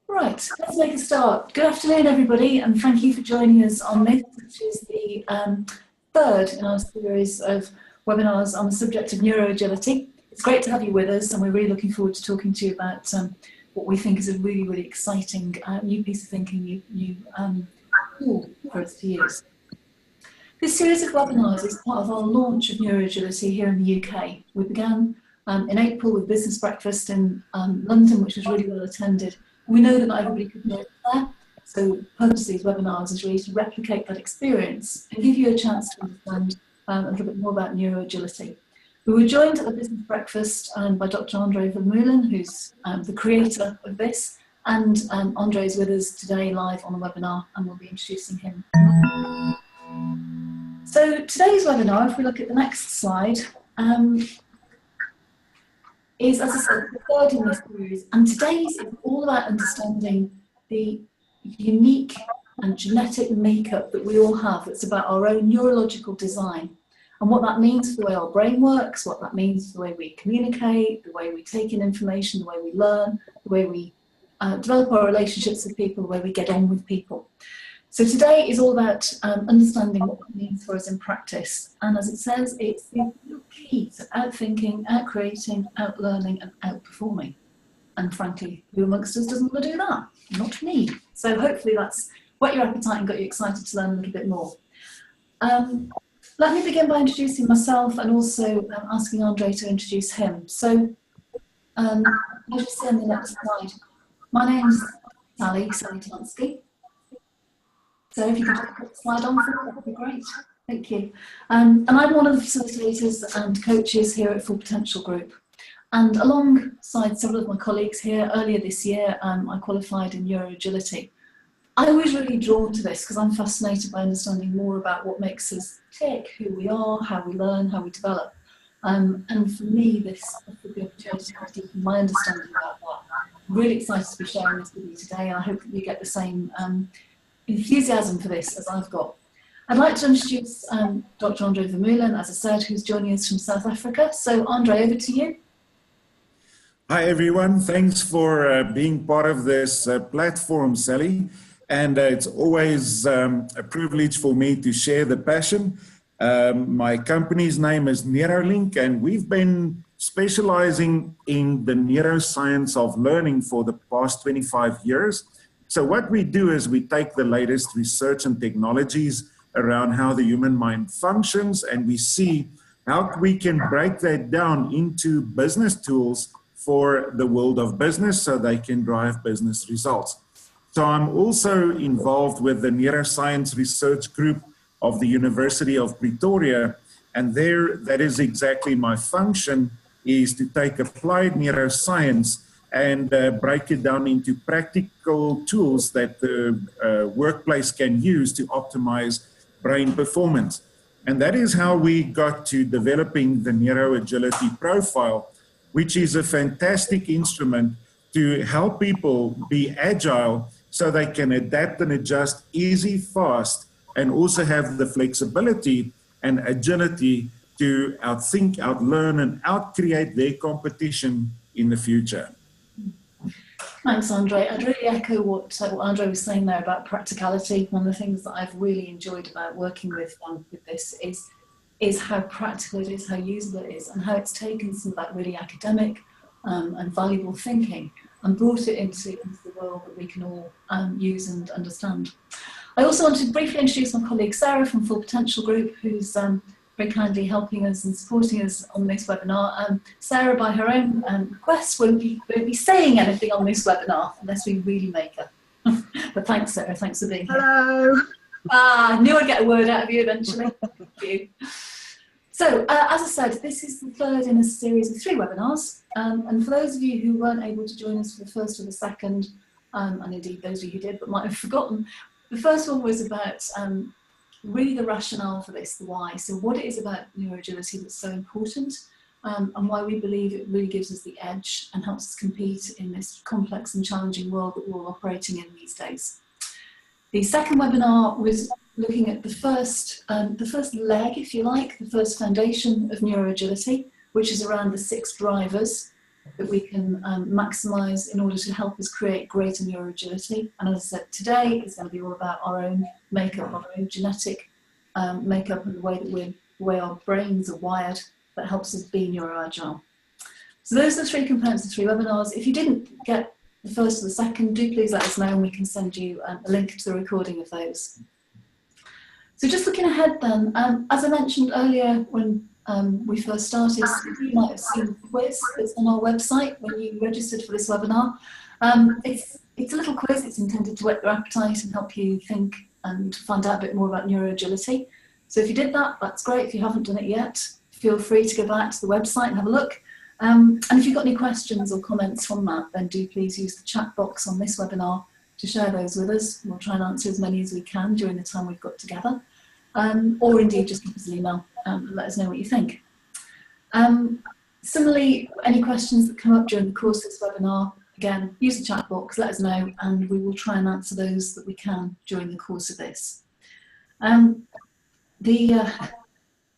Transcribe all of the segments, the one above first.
Right, let's make a start. Good afternoon, everybody, and thank you for joining us on this, which is the third in our series of webinars on the subject of neuroagility. It's great to have you with us, and we're really looking forward to talking to you about what we think is a really, really exciting new piece of thinking, new tool for us to use. This series of webinars is part of our launch of neuroagility here in the UK. We began in April with business breakfast in London, which was really well attended. We know that not everybody could make it there, so the purpose of these webinars is really to replicate that experience and give you a chance to understand a little bit more about neuroagility. We were joined at the business breakfast by Dr. Andre Vermeulen, who's the creator of this, and Andre is with us today live on the webinar, and we'll be introducing him. So today's webinar, if we look at the next slide, is, as I said, the third in this series, and today's is all about understanding the unique and genetic makeup that we all have. It's about our own neurological design and what that means for the way our brain works, what that means for the way we communicate, the way we take in information, the way we learn, the way we develop our relationships with people, the way we get on with people. So today is all about understanding what that means for us in practice. And as it says, it's the key to outthinking, outcreating, outlearning and outperforming. And frankly, who amongst us doesn't want to do that? Not me. So hopefully that's whet your appetite and got you excited to learn a little bit more. Let me begin by introducing myself and also asking Andre to introduce him. So as you see on the next slide, my name's Sally Tansky. So if you could just put the slide on for me, that would be great. Thank you. And I'm one of the facilitators and coaches here at Full Potential Group. And alongside several of my colleagues here, earlier this year, I qualified in neuroagility. I was really drawn to this because I'm fascinated by understanding more about what makes us tick, who we are, how we learn, how we develop. And for me, this offered the opportunity to deepen my understanding about that. I'm really excited to be sharing this with you today, and I hope that you get the same enthusiasm for this as I've got. I'd like to introduce Dr. Andre Vermeulen, as I said, who's joining us from South Africa. So Andre, over to you. Hi everyone, thanks for being part of this platform, Sally. And it's always a privilege for me to share the passion. My company's name is Neurolink, and we've been specializing in the neuroscience of learning for the past 25 years. So what we do is we take the latest research and technologies around how the human mind functions, and we see how we can break that down into business tools for the world of business so they can drive business results. So I'm also involved with the Neuroscience Research Group of the University of Pretoria, and there, that is exactly my function, is to take applied neuroscience and break it down into practical tools that the workplace can use to optimize brain performance. And that is how we got to developing the neuroagility profile, which is a fantastic instrument to help people be agile so they can adapt and adjust easy, fast, and also have the flexibility and agility to outthink, outlearn, and outcreate their competition in the future. Thanks, Andre. I'd really echo what Andre was saying there about practicality. One of the things that I've really enjoyed about working with this is how practical it is, how usable it is, and how it's taken some of that really academic and valuable thinking and brought it into the world that we can all use and understand. I also want to briefly introduce my colleague Sarah from Full Potential Group, who's very kindly helping us and supporting us on this webinar. Sarah, by her own request, won't be saying anything on this webinar unless we really make her. But thanks, Sarah. Thanks for being here. Hello. I knew I'd get a word out of you eventually. Thank you. So, as I said, this is the third in a series of 3 webinars. And for those of you who weren't able to join us for the first or the second, and indeed those of you who did but might have forgotten, the first one was about really the rationale for this, the why. So what it is about neuroagility that's so important, and why we believe it really gives us the edge and helps us compete in this complex and challenging world that we're all operating in these days. The second webinar was looking at the first leg, if you like, the first foundation of neuroagility, which is around the 6 drivers that we can maximise in order to help us create greater neuroagility. And as I said, today is going to be all about our own makeup, our own genetic makeup, and the way our brains are wired that helps us be neuroagile. So those are the three components of the three webinars. If you didn't get the first or the second, do please let us know and we can send you a link to the recording of those. So just looking ahead then, as I mentioned earlier when we first started, you might have seen the quiz that's on our website when you registered for this webinar. It's a little quiz. It's intended to whet your appetite and help you think and find out a bit more about neuroagility. So if you did that, that's great. If you haven't done it yet, feel free to go back to the website and have a look. And if you've got any questions or comments from that, then do please use the chat box on this webinar to share those with us. We'll try and answer as many as we can during the time we've got together. Or indeed just give us an email and let us know what you think. Similarly, any questions that come up during the course of this webinar, again, use the chat box, let us know, and we will try and answer those that we can during the course of this.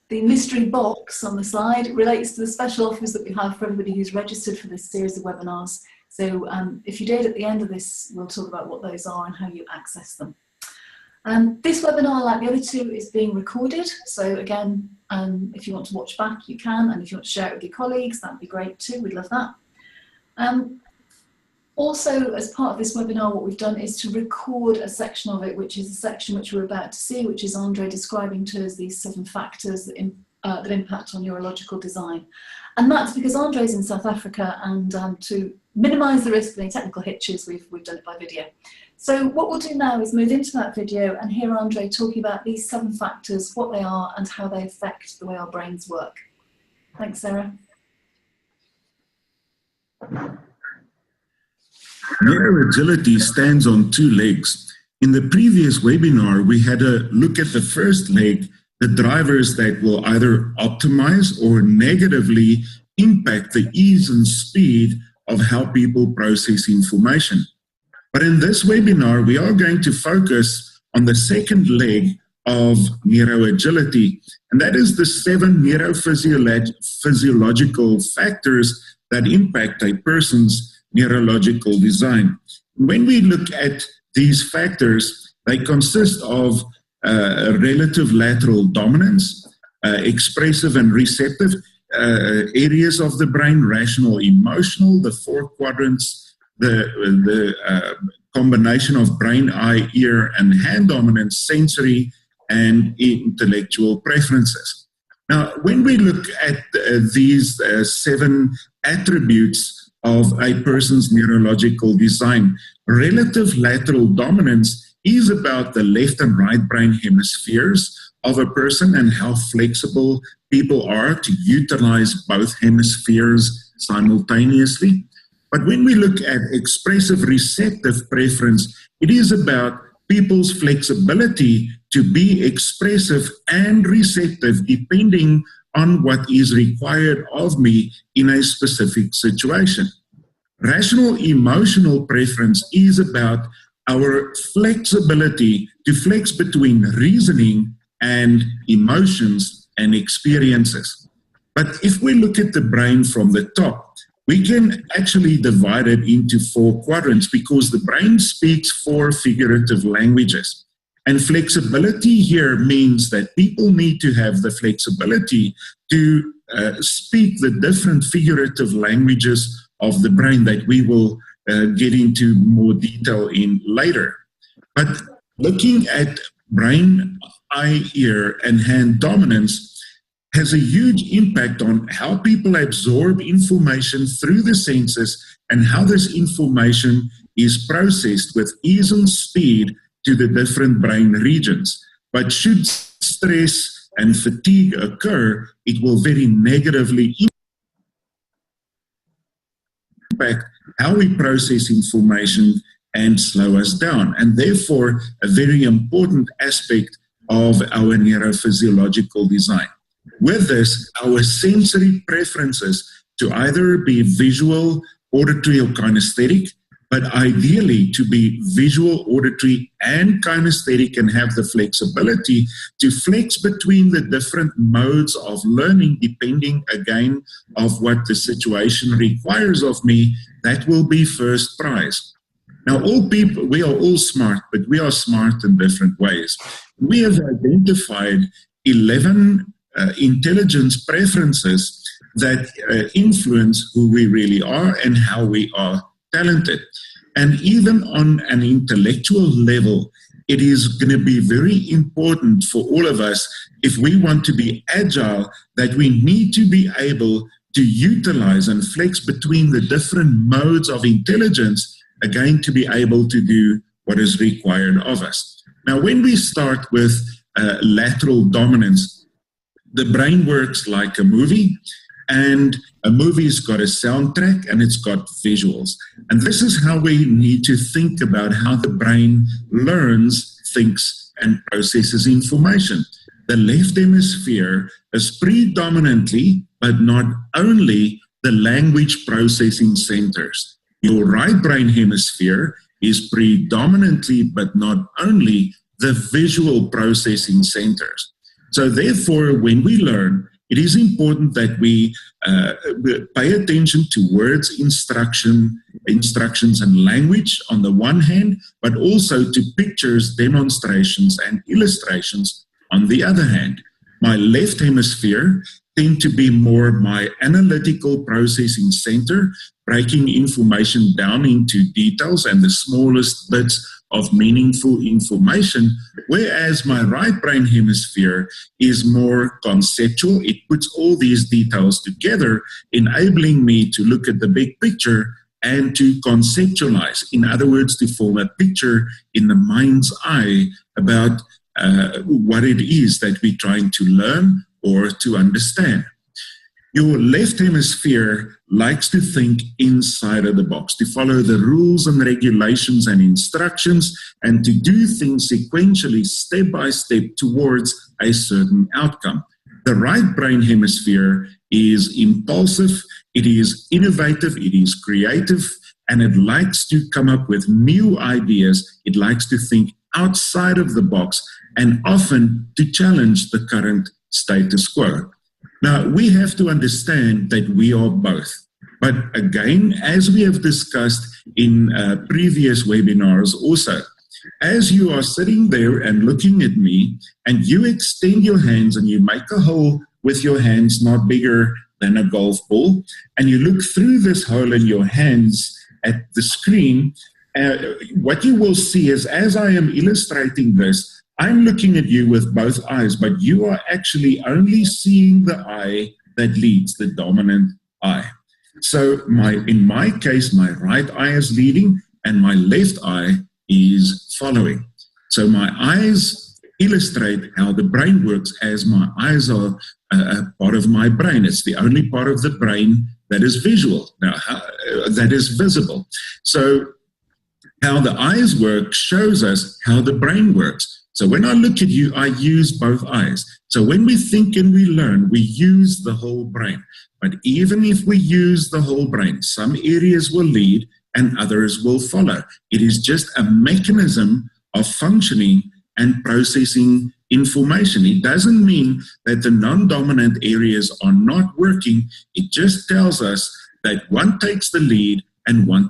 The mystery box on the slide relates to the special offers that we have for everybody who's registered for this series of webinars. So if you did, at the end of this, we'll talk about what those are and how you access them. This webinar, like the other two, is being recorded. So again, if you want to watch back, you can. And if you want to share it with your colleagues, that would be great too. We'd love that. Also, as part of this webinar, what we've done is to record a section of it, which is a section which we're about to see, which is Andre describing to us these 7 factors that impact on neurological design. And that's because Andre's in South Africa, and to minimise the risk of any technical hitches, we've done it by video. So what we'll do now is move into that video and hear Andre talking about these 7 factors, what they are and how they affect the way our brains work. Thanks, Sarah. Neuroagility stands on 2 legs. In the previous webinar, we had a look at the first leg, the drivers that will either optimize or negatively impact the ease and speed of how people process information. But in this webinar, we are going to focus on the second leg of neuroagility, and that is the 7 neurophysiological factors that impact a person's neurological design. When we look at these factors, they consist of relative lateral dominance, expressive and receptive areas of the brain, rational, emotional, the 4 quadrants, the combination of brain, eye, ear, and hand dominance, sensory, and intellectual preferences. Now, when we look at these 7 attributes of a person's neurological design, relative lateral dominance is about the left and right brain hemispheres of a person and how flexible people are to utilize both hemispheres simultaneously. But when we look at expressive receptive preference, it is about people's flexibility to be expressive and receptive depending on what is required of me in a specific situation. Rational emotional preference is about our flexibility to flex between reasoning and emotions and experiences. But if we look at the brain from the top, we can actually divide it into 4 quadrants because the brain speaks 4 figurative languages. And flexibility here means that people need to have the flexibility to speak the different figurative languages of the brain that we will get into more detail in later. But looking at brain, eye, ear, and hand dominance has a huge impact on how people absorb information through the senses and how this information is processed with ease and speed to the different brain regions. But should stress and fatigue occur, it will very negatively impact how we process information and slow us down, and therefore a very important aspect of our neurophysiological design. With this, our sensory preferences to either be visual, auditory, or kinesthetic but ideally to be visual, auditory, and kinesthetic, and have the flexibility to flex between the different modes of learning depending, again, of what the situation requires of me. That will be first prize. Now, all people, we are all smart, but we are smart in different ways. We have identified 11 intelligence preferences that influence who we really are and how we are talented. And even on an intellectual level, it is going to be very important for all of us, if we want to be agile, that we need to be able to utilize and flex between the different modes of intelligence, again, to be able to do what is required of us. Now, when we start with lateral dominance, the brain works like a movie, and a movie's got a soundtrack and it's got visuals. And this is how we need to think about how the brain learns, thinks, and processes information. The left hemisphere is predominantly, but not only, the language processing centers. Your right brain hemisphere is predominantly, but not only, the visual processing centers. So therefore, when we learn, it is important that we pay attention to words, instructions, and language on the one hand, but also to pictures, demonstrations, and illustrations on the other hand. My left hemisphere tend to be more my analytical processing center, breaking information down into details and the smallest bits of meaningful information, whereas my right brain hemisphere is more conceptual. It puts all these details together, enabling me to look at the big picture and to conceptualize. In other words, to form a picture in the mind's eye about what it is that we're trying to learn or to understand. Your left hemisphere likes to think inside of the box, to follow the rules and regulations and instructions, and to do things sequentially, step by step, towards a certain outcome. The right brain hemisphere is impulsive, it is innovative, it is creative, and it likes to come up with new ideas. It likes to think outside of the box and often to challenge the current status quo. Now, we have to understand that we are both. But again, as we have discussed in previous webinars also, as you are sitting there and looking at me, and you extend your hands and you make a hole with your hands not bigger than a golf ball, and you look through this hole in your hands at the screen, what you will see is, as I am illustrating this, I'm looking at you with both eyes, but you are actually only seeing the eye that leads, the dominant eye. So in my case, my right eye is leading and my left eye is following. So my eyes illustrate how the brain works, as my eyes are a part of my brain. It's the only part of the brain that is visual, that is visible. So how the eyes work shows us how the brain works. So when I look at you, I use both eyes. So when we think and we learn, we use the whole brain. But even if we use the whole brain, some areas will lead and others will follow. It is just a mechanism of functioning and processing information. It doesn't mean that the non-dominant areas are not working. It just tells us that one takes the lead and one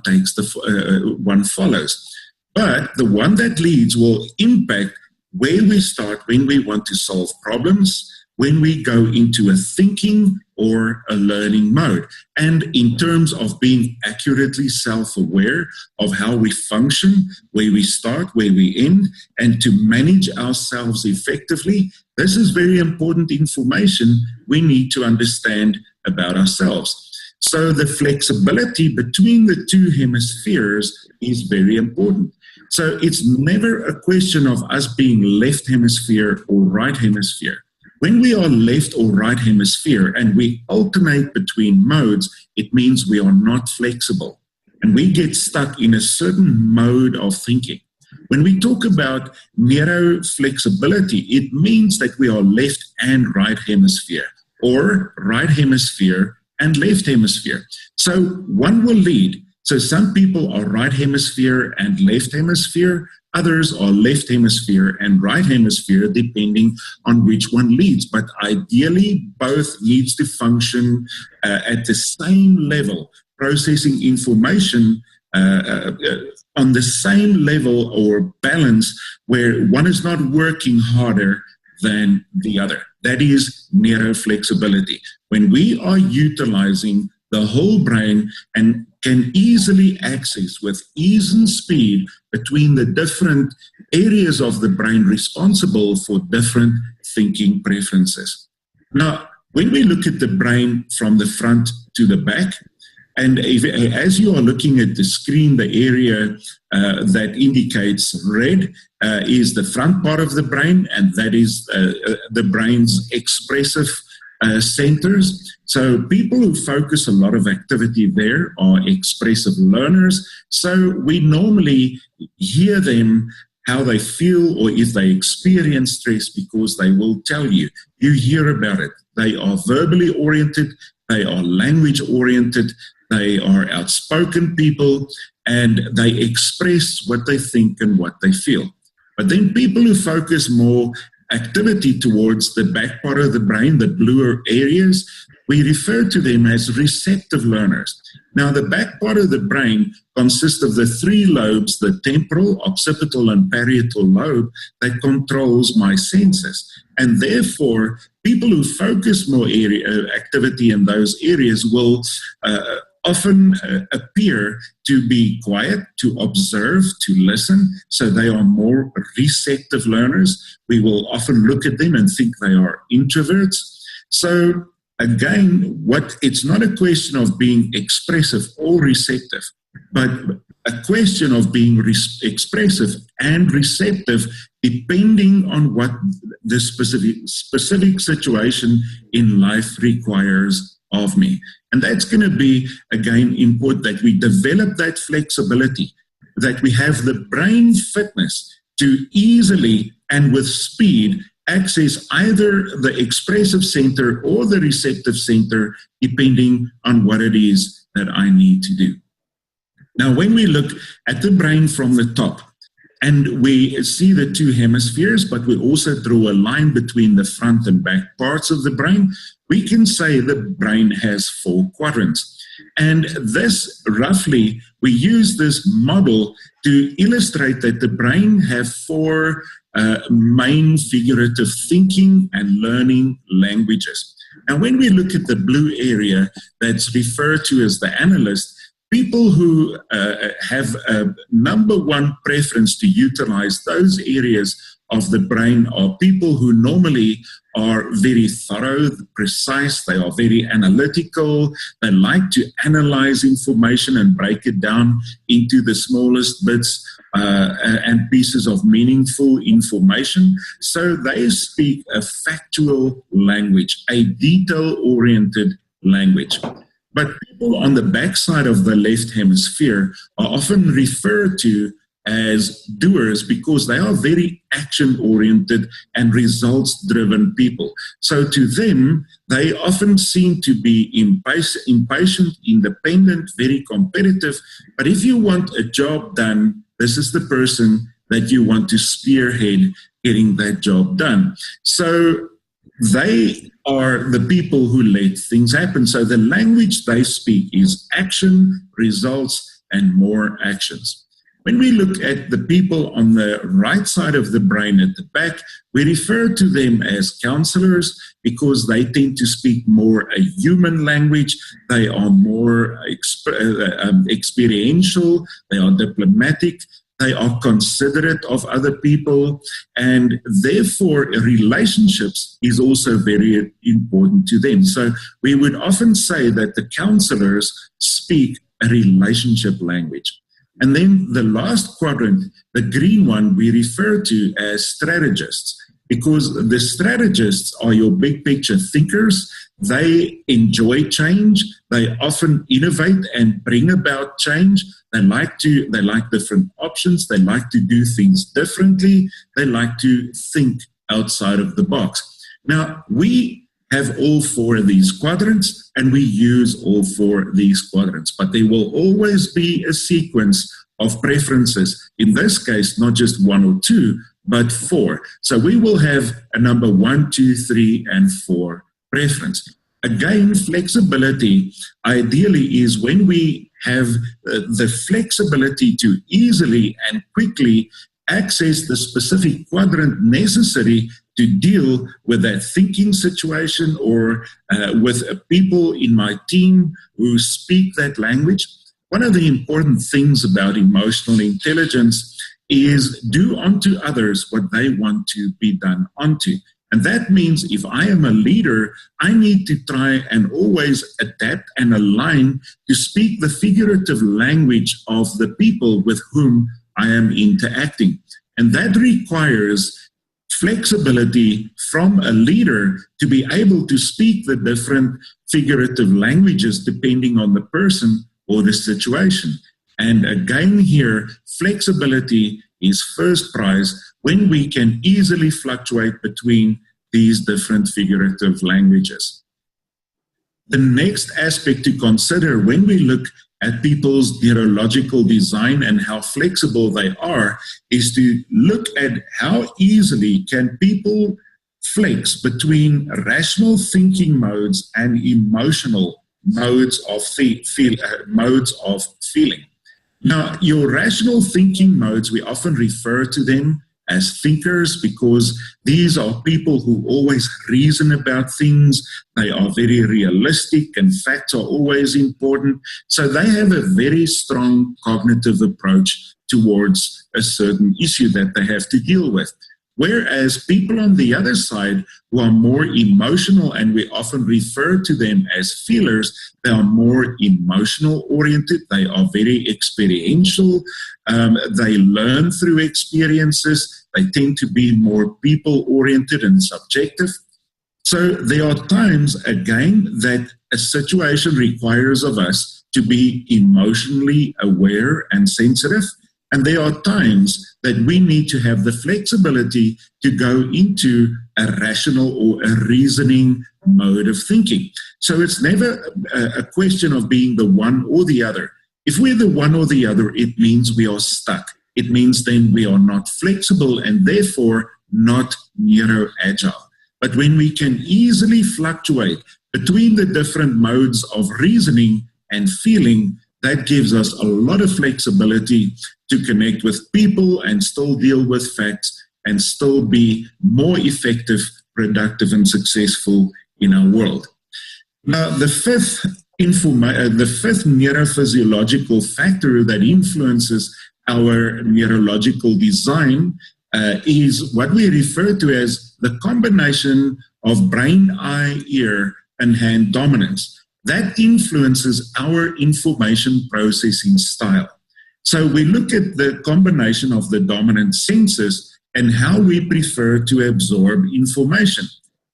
follows. But the one that leads will impact where we start when we want to solve problems, when we go into a thinking or a learning mode. And in terms of being accurately self-aware of how we function, where we start, where we end, and to manage ourselves effectively, this is very important information we need to understand about ourselves. So the flexibility between the two hemispheres is very important. So it's never a question of us being left hemisphere or right hemisphere. When we are left or right hemisphere and we alternate between modes, it means we are not flexible and we get stuck in a certain mode of thinking. When we talk about neuroflexibility, it means that we are left and right hemisphere, or right hemisphere and left hemisphere. So one will lead. So some people are right hemisphere and left hemisphere. Others are left hemisphere and right hemisphere, depending on which one leads. But ideally, both needs to function at the same level, processing information on the same level or balance, where one is not working harder than the other. That is neuroflexibility. When we are utilizing the whole brain and can easily access with ease and speed between the different areas of the brain responsible for different thinking preferences. Now, when we look at the brain from the front to the back, and as you are looking at the screen, the area that indicates red is the front part of the brain, and that is the brain's expressive centers. So people who focus a lot of activity there are expressive learners. So we normally hear them how they feel or if they experience stress, because they will tell you. You hear about it. They are verbally oriented. They are language oriented. They are outspoken people, and they express what they think and what they feel. But then people who focus more activity towards the back part of the brain, the bluer areas, we refer to them as receptive learners. Now, the back part of the brain consists of the three lobes, the temporal, occipital, and parietal lobe, that controls my senses. And therefore, people who focus more activity in those areas will often appear to be quiet, to observe, to listen. So they are more receptive learners. We will often look at them and think they are introverts. So again, it's not a question of being expressive or receptive, but a question of being expressive and receptive depending on what the specific situation in life requires of me. And that's going to be, again, important that we develop that flexibility, that we have the brain fitness to easily and with speed access either the expressive center or the receptive center, depending on what it is that I need to do. Now, when we look at the brain from the top, and we see the two hemispheres, but we also draw a line between the front and back parts of the brain, we can say the brain has 4 quadrants. And this, roughly, we use this model to illustrate that the brain have 4 main figurative thinking and learning languages. Now, when we look at the blue area that's referred to as the analyst, people who have a number one preference to utilize those areas of the brain are people who normally are very thorough, precise, they are very analytical, they like to analyze information and break it down into the smallest bits and pieces of meaningful information. So they speak a factual language, a detail-oriented language. But people on the backside of the left hemisphere are often referred to as doers because they are very action-oriented and results-driven people. So to them, they often seem to be impatient, independent, very competitive. But if you want a job done, this is the person that you want to spearhead getting that job done. So they are the people who let things happen. So the language they speak is action, results, and more actions. When we look at the people on the right side of the brain at the back, we refer to them as counselors because they tend to speak more a human language. They are more experiential. They are diplomatic. They are considerate of other people, and therefore relationships is also very important to them. So we would often say that the counselors speak a relationship language. And then the last quadrant, the green one, we refer to as strategists, because the strategists are your big picture thinkers. They enjoy change. They often innovate and bring about change. They like different options. They like to do things differently. They like to think outside of the box. Now, we have all four of these quadrants, and we use all four of these quadrants. But there will always be a sequence of preferences. In this case, not just one or two, but four. So we will have a number 1, 2, 3, and 4 preference. Again, flexibility ideally is when we have the flexibility to easily and quickly access the specific quadrant necessary to deal with that thinking situation or with people in my team who speak that language. One of the important things about emotional intelligence is do unto others what they want to be done unto. And that means if I am a leader, I need to try and always adapt and align to speak the figurative language of the people with whom I am interacting. And that requires flexibility from a leader to be able to speak the different figurative languages depending on the person or the situation. And again here, flexibility is first prize when we can easily fluctuate between these different figurative languages. The next aspect to consider when we look at people's neurological design and how flexible they are is to look at how easily can people flex between rational thinking modes and emotional modes of feeling. Now, your rational thinking modes, we often refer to them as thinkers because these are people who always reason about things. They are very realistic and facts are always important. So they have a very strong cognitive approach towards a certain issue that they have to deal with. Whereas people on the other side who are more emotional, and we often refer to them as feelers, they are more emotional oriented, they are very experiential, they learn through experiences, they tend to be more people oriented and subjective. So there are times, again, that a situation requires of us to be emotionally aware and sensitive. And there are times that we need to have the flexibility to go into a rational or a reasoning mode of thinking. So it's never a question of being the one or the other. If we're the one or the other, it means we are stuck. It means then we are not flexible and therefore not neuroagile. But when we can easily fluctuate between the different modes of reasoning and feeling, that gives us a lot of flexibility to connect with people and still deal with facts and still be more effective, productive, and successful in our world. Now, the fifth neurophysiological factor that influences our neurological design is what we refer to as the combination of brain, eye, ear, and hand dominance. That influences our information processing style. So we look at the combination of the dominant senses and how we prefer to absorb information.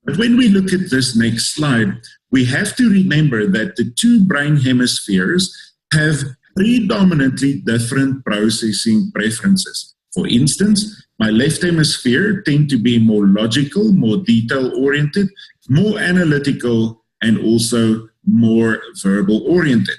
But when we look at this next slide, we have to remember that the two brain hemispheres have predominantly different processing preferences. For instance, my left hemisphere tend to be more logical, more detail-oriented, more analytical, and also more verbal-oriented.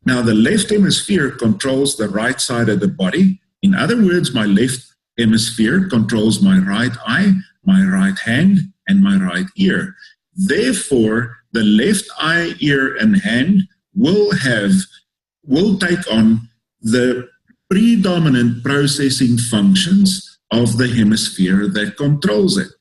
Now, the left hemisphere controls the right side of the body. In other words, my left hemisphere controls my right eye, my right hand, and my right ear. Therefore, the left eye, ear, and hand will take on the predominant processing functions of the hemisphere that controls it.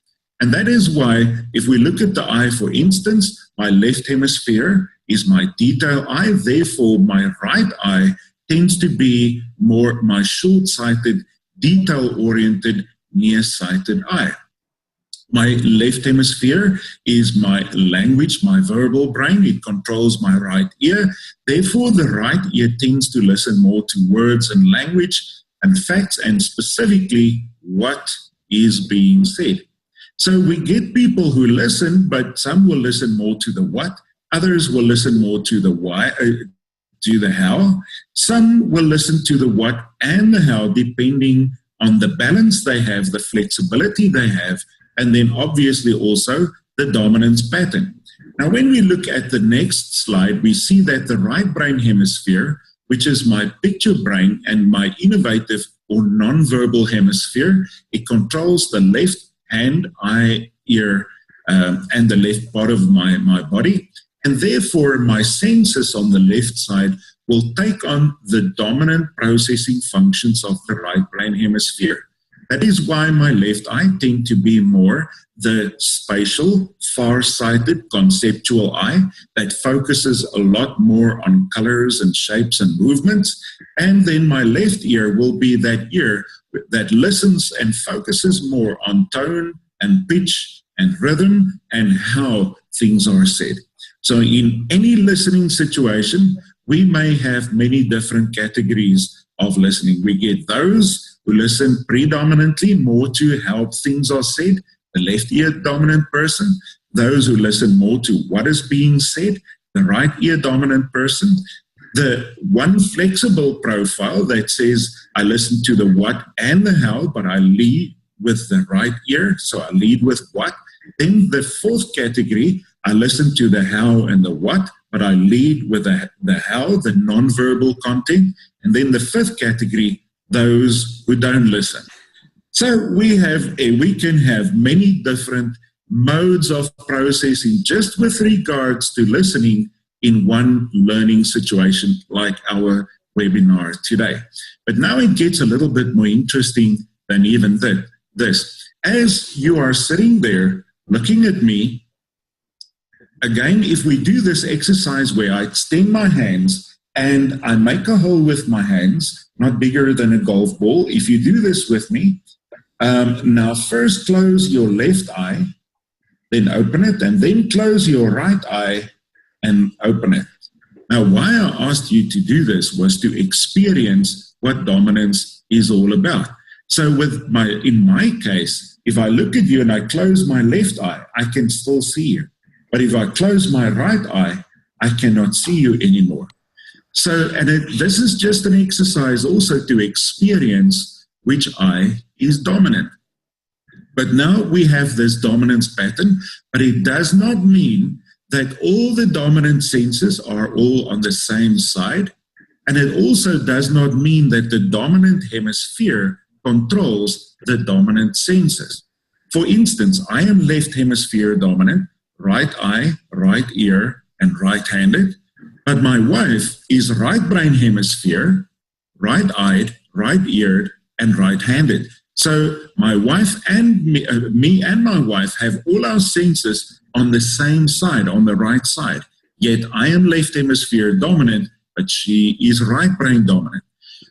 And that is why, if we look at the eye, for instance, my left hemisphere is my detail eye. Therefore, my right eye tends to be more my short-sighted, detail-oriented, nearsighted eye. My left hemisphere is my language, my verbal brain. It controls my right ear. Therefore, the right ear tends to listen more to words and language and facts, and specifically what is being said. So we get people who listen, but some will listen more to the what, others will listen more to the why, to the how. Some will listen to the what and the how, depending on the balance they have, the flexibility they have, and then obviously also the dominance pattern. Now, when we look at the next slide, we see that the right brain hemisphere, which is my picture brain and my innovative or non-verbal hemisphere, it controls the left hand, eye, ear, and the left part of my body. And therefore, my senses on the left side will take on the dominant processing functions of the right brain hemisphere. That is why my left eye tends to be more the spatial, far-sighted, conceptual eye that focuses a lot more on colors and shapes and movements. And then my left ear will be that ear that listens and focuses more on tone and pitch and rhythm and how things are said. So in any listening situation, we may have many different categories of listening. We get those who listen predominantly more to how things are said, the left ear dominant person, those who listen more to what is being said, the right ear dominant person, the one flexible profile that says I listen to the what and the how, but I lead with the right ear, so I lead with what. Then the fourth category, I listen to the how and the what, but I lead with the how, the nonverbal content. And then the fifth category, those who don't listen. So we can have many different modes of processing just with regards to listening in one learning situation like our webinar today. But now it gets a little bit more interesting than even this. As you are sitting there looking at me, again, if we do this exercise where I extend my hands and I make a hole with my hands, not bigger than a golf ball. If you do this with me, now first close your left eye, then open it, and then close your right eye and open it. Now, why I asked you to do this was to experience what dominance is all about. So in my case, if I look at you and I close my left eye, I can still see you. But if I close my right eye, I cannot see you anymore. So, this is just an exercise also to experience which eye is dominant. But now we have this dominance pattern, but it does not mean that all the dominant senses are all on the same side. And it also does not mean that the dominant hemisphere controls the dominant senses. For instance, I am left hemisphere dominant, right eye, right ear, and right-handed. But my wife is right brain hemisphere, right-eyed, right-eared, and right-handed. So my wife and me and my wife have all our senses on the same side, on the right side. Yet I am left hemisphere dominant, but she is right brain dominant.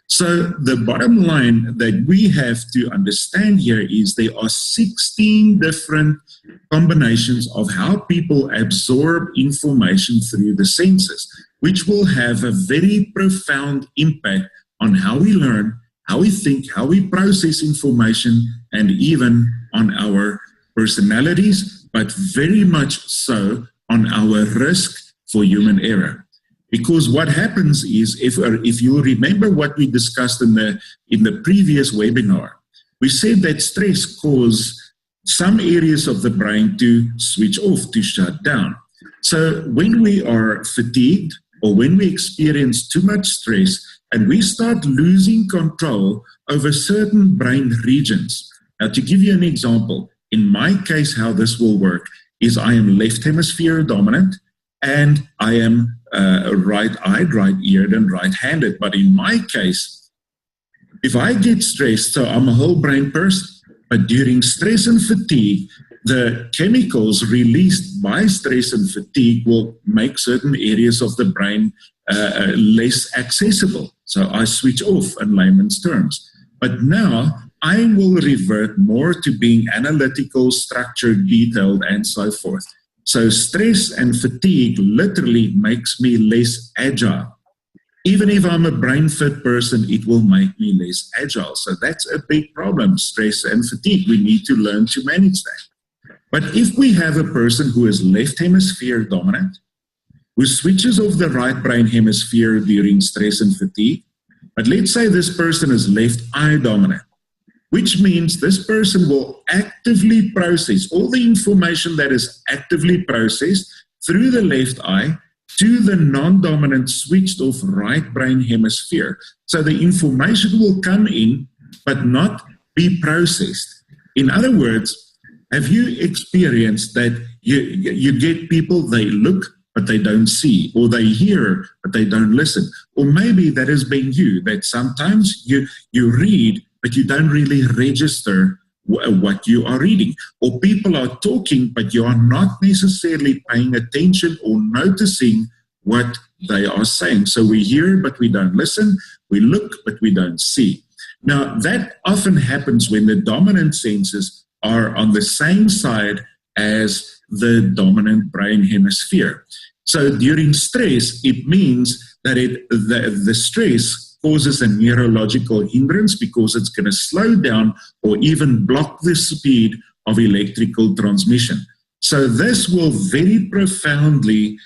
So the bottom line that we have to understand here is there are 16 different combinations of how people absorb information through the senses, which will have a very profound impact on how we learn, how we think, how we process information, and even on our personalities, but very much so on our risk for human error. Because what happens is, if you remember what we discussed in the previous webinar, we said that stress causes some areas of the brain to switch off, to shut down. So when we are fatigued or when we experience too much stress and we start losing control over certain brain regions. Now, to give you an example, in my case, how this will work is I am left hemisphere dominant and I am right-eyed, right-eared, and right-handed. But in my case, if I get stressed, so I'm a whole brain person, but during stress and fatigue, the chemicals released by stress and fatigue will make certain areas of the brain less accessible. So I switch off in layman's terms. But now I will revert more to being analytical, structured, detailed, and so forth. So stress and fatigue literally makes me less agile. Even if I'm a brain fit person, it will make me less agile. So that's a big problem, stress and fatigue. We need to learn to manage that. But if we have a person who is left hemisphere dominant, who switches off the right brain hemisphere during stress and fatigue, but let's say this person is left eye dominant, which means this person will actively process all the information that is actively processed through the left eye to the non-dominant switched off right brain hemisphere. So the information will come in, but not be processed. In other words, have you experienced that you get people, they look, but they don't see, or they hear, but they don't listen? Or maybe that has been you, that sometimes you read, but you don't really register what you are reading. Or people are talking, but you are not necessarily paying attention or noticing what they are saying. So we hear, but we don't listen. We look, but we don't see. Now, that often happens when the dominant senses are on the same side as the dominant brain hemisphere. So during stress, it means that the stress causes a neurological hindrance because it's going to slow down or even block the speed of electrical transmission. So this will very profoundly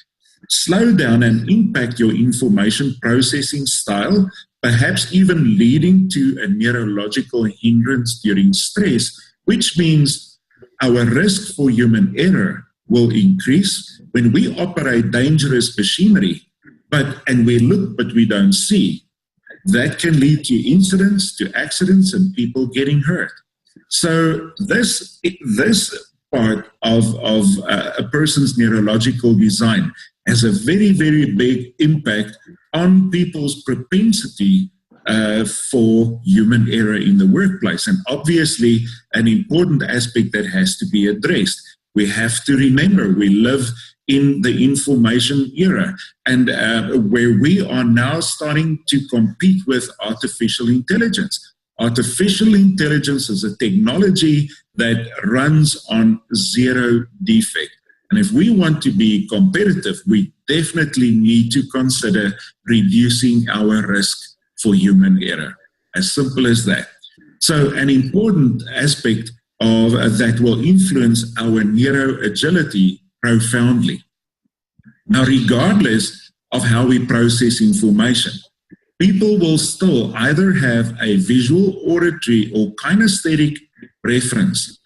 slow down and impact your information processing style, perhaps even leading to a neurological hindrance during stress, which means our risk for human error will increase when we operate dangerous machinery, and we look but we don't see. That can lead to incidents, to accidents, and people getting hurt. So this part of a person's neurological design has a very, very big impact on people's propensity for human error in the workplace. And obviously, an important aspect that has to be addressed. We have to remember we live in the information era, and where we are now starting to compete with artificial intelligence. Artificial intelligence is a technology that runs on zero defect. And if we want to be competitive, we definitely need to consider reducing our risk for human error. As simple as that. So an important aspect of that will influence our neuroagility profoundly. Now, regardless of how we process information, people will still either have a visual, auditory, or kinesthetic preference.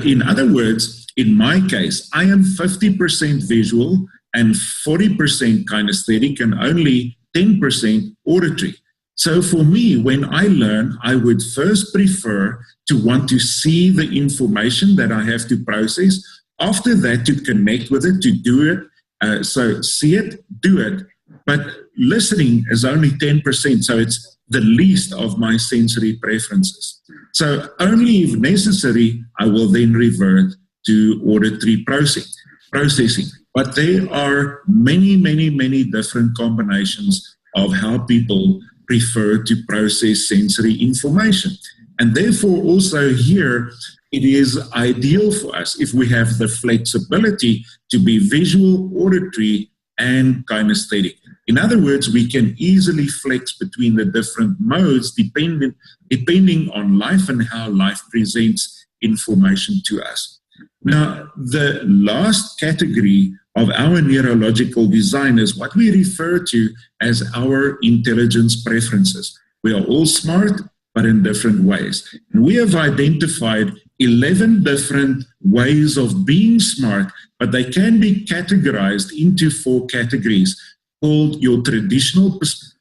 In other words, in my case, I am 50% visual and 40% kinesthetic and only 10% auditory. So for me, when I learn, I would first prefer to want to see the information that I have to process. After that, to connect with it, to do it. So see it, do it. But listening is only 10%, so it's the least of my sensory preferences. So only if necessary, I will then revert to auditory processing. But there are many, many, many different combinations of how people prefer to process sensory information. And therefore, also here, it is ideal for us if we have the flexibility to be visual, auditory, and kinesthetic. In other words, we can easily flex between the different modes depending on life and how life presents information to us. Now, the last category of our neurological design is what we refer to as our intelligence preferences. We are all smart, but in different ways. And we have identified 11 different ways of being smart, but they can be categorized into 4 categories called your traditional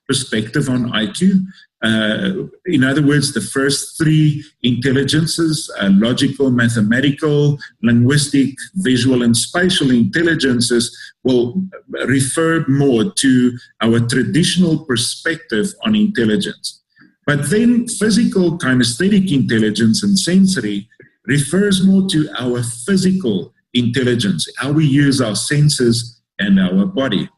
perspective on IQ. In other words, the first 3 intelligences, logical, mathematical, linguistic, visual, and spatial intelligences will refer more to our traditional perspective on intelligence. But then physical, kinesthetic intelligence and sensory refers more to our physical intelligence, how we use our senses and our body.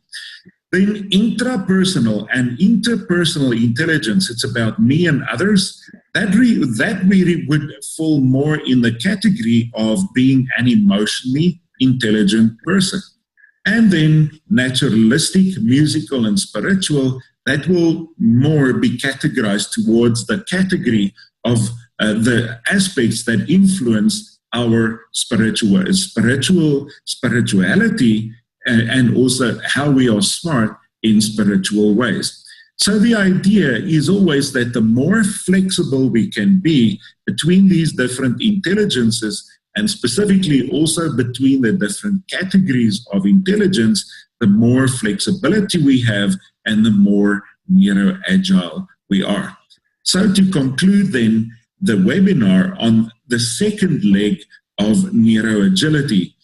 Then intrapersonal and interpersonal intelligence, it's about me and others, that really would fall more in the category of being an emotionally intelligent person. And then naturalistic, musical, and spiritual, that will more be categorized towards the category of the aspects that influence our spirituality, and also how we are smart in spiritual ways. So the idea is always that the more flexible we can be between these different intelligences, and specifically also between the different categories of intelligence, the more flexibility we have and the more neuroagile we are. So to conclude then the webinar on the second leg of neuroagility,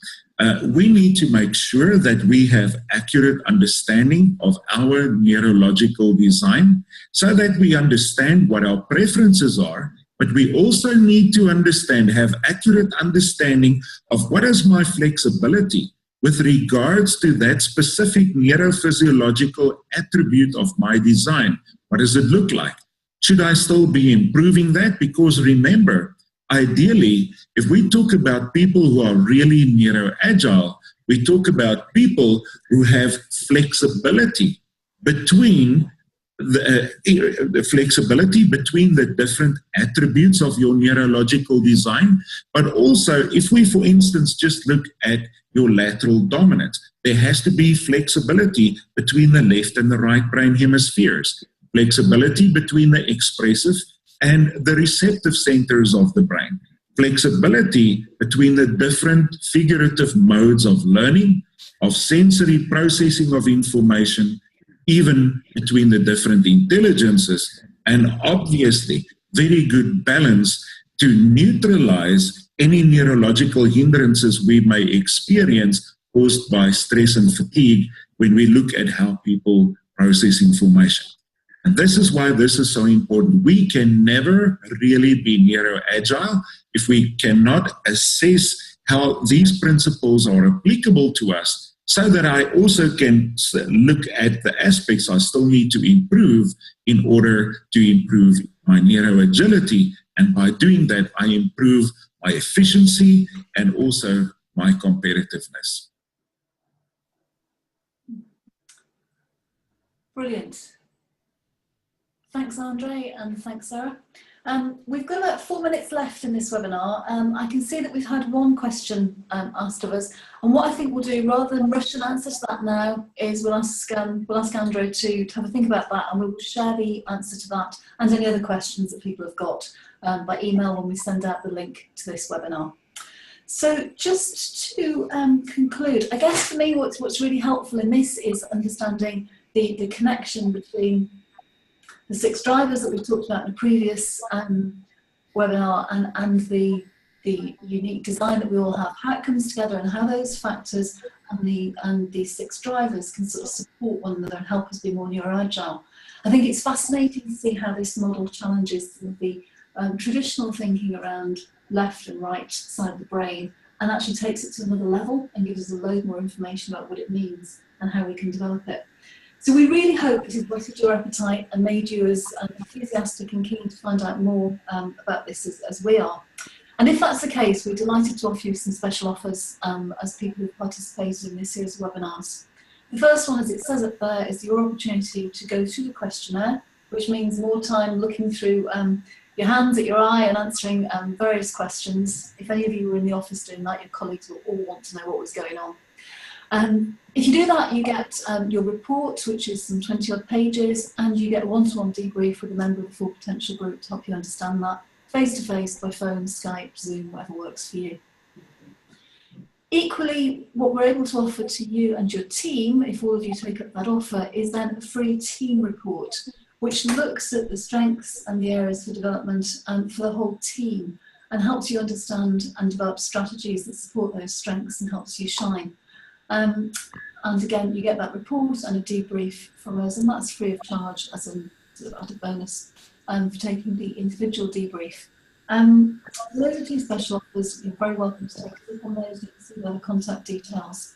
we need to make sure that we have accurate understanding of our neurological design so that we understand what our preferences are, but we also need to have accurate understanding of what is my flexibility with regards to that specific neurophysiological attribute of my design. What does it look like? Should I still be improving that? Because remember, ideally, if we talk about people who are really neuroagile, we talk about people who have flexibility between the flexibility between the different attributes of your neurological design, but also if we, for instance, just look at your lateral dominance, there has to be flexibility between the left and the right brain hemispheres, flexibility between the expressive and the receptive centers of the brain, flexibility between the different figurative modes of learning, of sensory processing of information, even between the different intelligences, and obviously very good balance to neutralize any neurological hindrances we may experience caused by stress and fatigue when we look at how people process information. And this is why this is so important. We can never really be neuroagile if we cannot assess how these principles are applicable to us, so that I also can look at the aspects I still need to improve in order to improve my neuroagility. And by doing that, I improve my efficiency and also my competitiveness. Brilliant. Thanks, Andre, and thanks, Sarah. We've got about 4 minutes left in this webinar. I can see that we've had one question asked of us, and what I think we'll do, rather than rush an answer to that now, is we'll ask Andre to have a think about that, and we will share the answer to that and any other questions that people have got by email when we send out the link to this webinar. So just to conclude, I guess for me what's really helpful in this is understanding the connection between the 6 drivers that we talked about in a previous webinar and the unique design that we all have, how it comes together and how those factors and the 6 drivers can sort of support one another and help us be more neuroagile. I think it's fascinating to see how this model challenges the traditional thinking around left and right side of the brain and actually takes it to another level and gives us a load more information about what it means and how we can develop it. So we really hope this has whetted your appetite and made you as enthusiastic and keen to find out more about this as we are. And if that's the case, we're delighted to offer you some special offers as people who've participated in this series of webinars. The first one, as it says up there, is your opportunity to go through the questionnaire, which means more time looking through your hands at your eye and answering various questions. If any of you were in the office doing that, your colleagues will all want to know what was going on. If you do that, you get your report, which is some 20-odd pages, and you get a one-to-one debrief with a member of the Full Potential Group to help you understand that, face-to-face, by phone, Skype, Zoom, whatever works for you. Equally, what we're able to offer to you and your team, if all of you take up that offer, is then a free team report, which looks at the strengths and the areas for development for the whole team and helps you understand and develop strategies that support those strengths and helps you shine. And again, you get that report and a debrief from us, and that's free of charge as an sort of added bonus for taking the individual debrief. Those are 2 special offers. You're very welcome to take a look on those. You can see the contact details.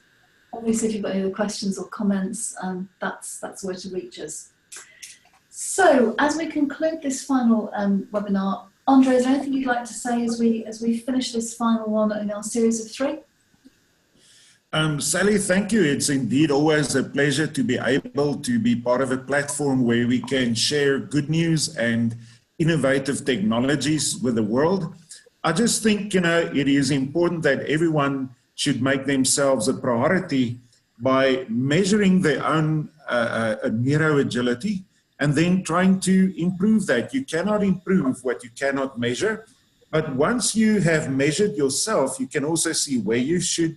Obviously, if you've got any other questions or comments, that's where to reach us. So, as we conclude this final webinar, Andre, is there anything you'd like to say as we finish this final one in our series of 3? Sally, thank you. It's indeed always a pleasure to be able to be part of a platform where we can share good news and innovative technologies with the world. I just think, it is important that everyone should make themselves a priority by measuring their own neuroagility and then trying to improve that. You cannot improve what you cannot measure. But once you have measured yourself, you can also see where you should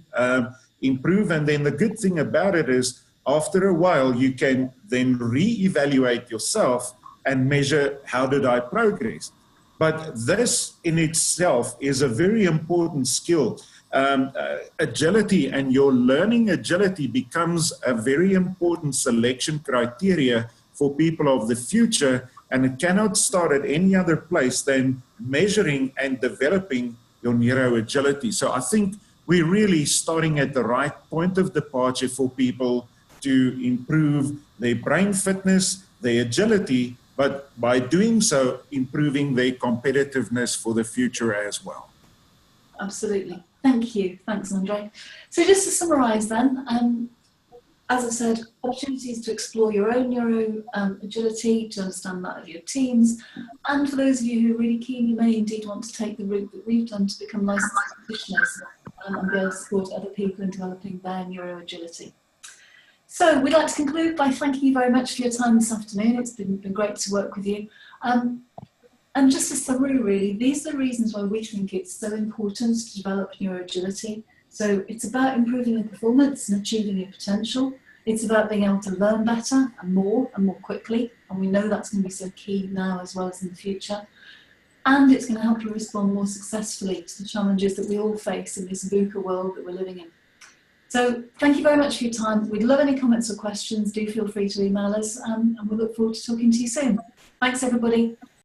improve. And then the good thing about it is, after a while, you can then re-evaluate yourself and measure, how did I progress? But this in itself is a very important skill. Agility, and your learning agility becomes a very important selection criteria for people of the future, and it cannot start at any other place than measuring and developing your neuroagility. So I think we're really starting at the right point of departure for people to improve their brain fitness, their agility, but by doing so, improving their competitiveness for the future as well. Absolutely. Thank you. Thanks, Andre. So just to summarise then, as I said, opportunities to explore your own neuro agility, to understand that of your teams, and for those of you who are really keen, you may indeed want to take the route that we've done to become licensed practitioners and be able to support other people in developing their neuro agility. So we'd like to conclude by thanking you very much for your time this afternoon. It's been great to work with you. And just to summary, really, these are the reasons why we think it's so important to develop neuroagility. So it's about improving your performance and achieving your potential. It's about being able to learn better and more quickly. And we know that's going to be so key now as well as in the future. And it's going to help you respond more successfully to the challenges that we all face in this VUCA world that we're living in. So thank you very much for your time. We'd love any comments or questions. Do feel free to email us, and we look forward to talking to you soon. Thanks, everybody.